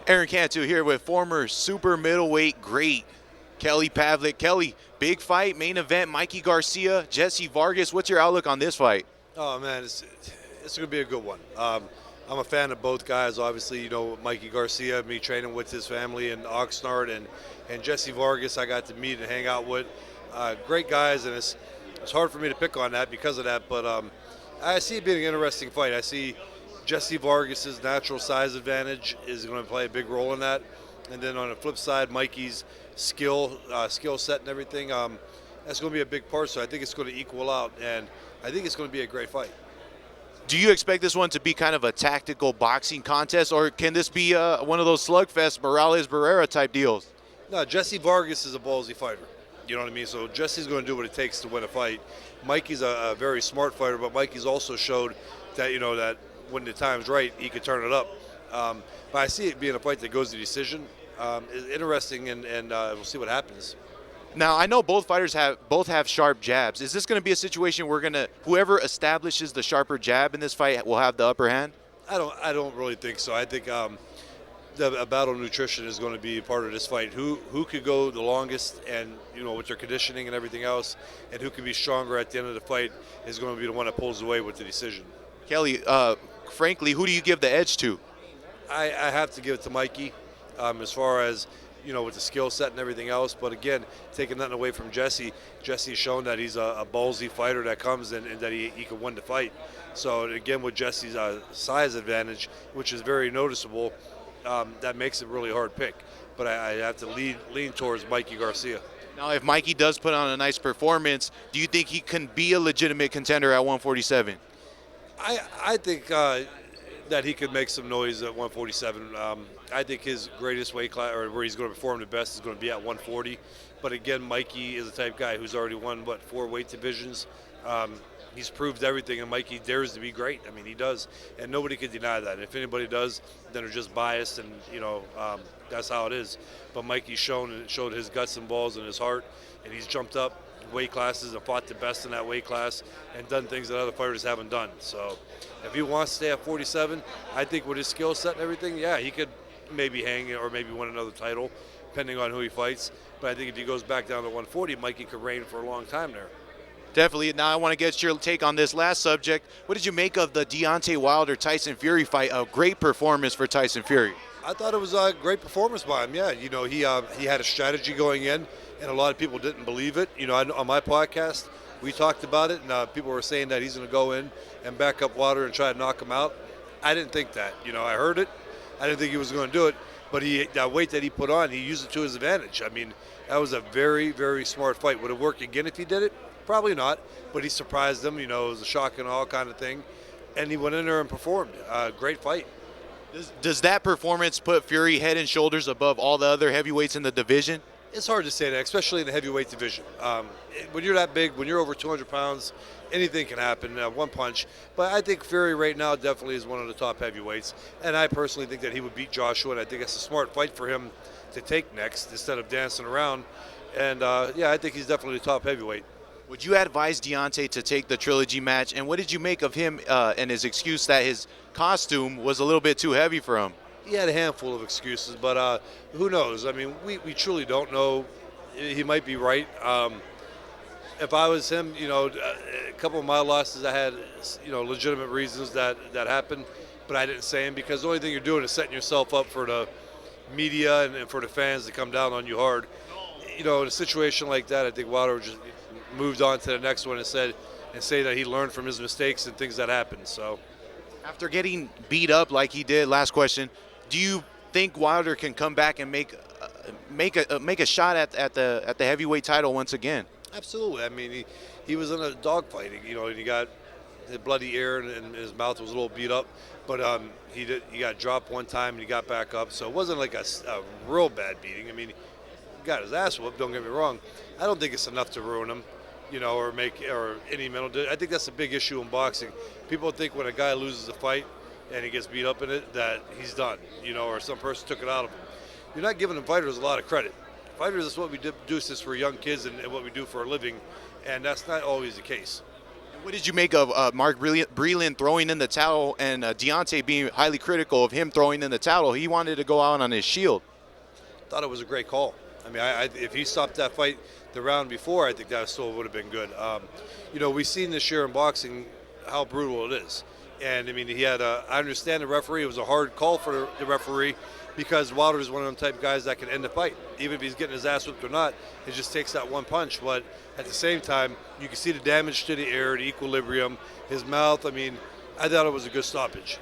Aaron Cantu here with former super middleweight great Kelly Pavlik. Kelly, big fight, main event, Mikey Garcia, Jesse Vargas. What's your outlook on this fight? Oh man, it's going to be a good one. I'm a fan of both guys. Obviously, you know Mikey Garcia, me training with his family in Oxnard, and Jesse Vargas, I got to meet and hang out with. Great guys, and it's hard for me to pick on that because of that. But I see it being an interesting fight. I see Jesse Vargas's natural size advantage is going to play a big role in that, and then on the flip side, Mikey's skill set and everything. That's going to be a big part. So I think it's going to equal out, and I think it's going to be a great fight. Do you expect this one to be kind of a tactical boxing contest, or can this be one of those slugfest Morales-Barrera type deals? No, Jesse Vargas is a ballsy fighter. You know what I mean? So Jesse's going to do what it takes to win a fight. Mikey's a very smart fighter, but Mikey's also showed that, you know, that when the time's right, he could turn it up. But I see it being a fight that goes to decision. It's interesting, and we'll see what happens. Now, I know both fighters have sharp jabs. Is this going to be a situation where whoever establishes the sharper jab in this fight will have the upper hand? I don't really think so. I think the battle nutrition is going to be part of this fight. Who could go the longest, and you know, with their conditioning and everything else, and who could be stronger at the end of the fight is going to be the one that pulls away with the decision. Kelly, frankly, who do you give the edge to? I have to give it to Mikey, as far as, you know, with the skill set and everything else. But again, taking nothing away from Jesse, Jesse's shown that he's a ballsy fighter that comes in and that he can win the fight. So again, with Jesse's size advantage, which is very noticeable, that makes it really hard pick. But I have to lean towards Mikey Garcia. Now, if Mikey does put on a nice performance, do you think he can be a legitimate contender at 147? I think that he could make some noise at 147. I think his greatest weight class, or where he's going to perform the best, is going to be at 140. But again, Mikey is the type of guy who's already won, 4 weight divisions. He's proved everything, and Mikey dares to be great. I mean, he does, and nobody can deny that. If anybody does, then they're just biased, and you know, that's how it is. But Mikey's showed his guts and balls and his heart, and he's jumped up weight classes and fought the best in that weight class and done things that other fighters haven't done. So if he wants to stay at 47, I think with his skill set and everything, yeah, he could maybe hang or maybe win another title, depending on who he fights. But I think if he goes back down to 140, Mikey could reign for a long time there. Definitely. Now I want to get your take on this last subject. What did you make of the Deontay Wilder-Tyson Fury fight? A great performance for Tyson Fury. I thought it was a great performance by him. Yeah, you know, he had a strategy going in, and a lot of people didn't believe it. You know, on my podcast, we talked about it, and people were saying that he's going to go in and back up Wilder and try to knock him out. I didn't think that. You know, I heard it. I didn't think he was going to do it, but that weight that he put on, he used it to his advantage. I mean, that was a very, very smart fight. Would it work again if he did it? Probably not, but he surprised them. You know, it was a shock and awe kind of thing, and he went in there and performed. Great fight. Does that performance put Fury head and shoulders above all the other heavyweights in the division? It's hard to say that, especially in the heavyweight division. When you're that big, when you're over 200 pounds, anything can happen, one punch. But I think Fury right now definitely is one of the top heavyweights, and I personally think that he would beat Joshua, and I think it's a smart fight for him to take next instead of dancing around. And, yeah, I think he's definitely the top heavyweight. Would you advise Deontay to take the trilogy match? And what did you make of him and his excuse that his costume was a little bit too heavy for him? He had a handful of excuses, but who knows? I mean, we truly don't know. He might be right. If I was him, you know, a couple of my losses, I had, you know, legitimate reasons that happened, but I didn't say them because the only thing you're doing is setting yourself up for the media and for the fans to come down on you hard. You know, in a situation like that, I think Wilder just moved on to the next one and say that he learned from his mistakes and things that happened. So, after getting beat up like he did, last question, do you think Wilder can come back and make a shot at the heavyweight title once again? Absolutely. I mean, he was in a dogfighting, you know, and he got the bloody ear and his mouth was a little beat up, but he got dropped one time and he got back up, so it wasn't like a real bad beating. I mean, he got his ass whooped, don't get me wrong. I don't think it's enough to ruin him, you know, or any mental. I think that's a big issue in boxing. People think when a guy loses a fight and he gets beat up in it that he's done, you know, or some person took it out of him. You're not giving the fighters a lot of credit. Fighters is what we do this for young kids and what we do for a living, and that's not always the case. What did you make of Mark Breland throwing in the towel and Deontay being highly critical of him throwing in the towel? He wanted to go out on his shield. Thought it was a great call. I mean, if he stopped that fight the round before, I think that still would have been good. You know, we've seen this year in boxing how brutal it is. And, I mean, I understand the referee. It was a hard call for the referee because Wilder is one of them type of guys that can end the fight. Even if he's getting his ass whipped or not, it just takes that one punch. But at the same time, you can see the damage to the air, the equilibrium, his mouth. I mean, I thought it was a good stoppage.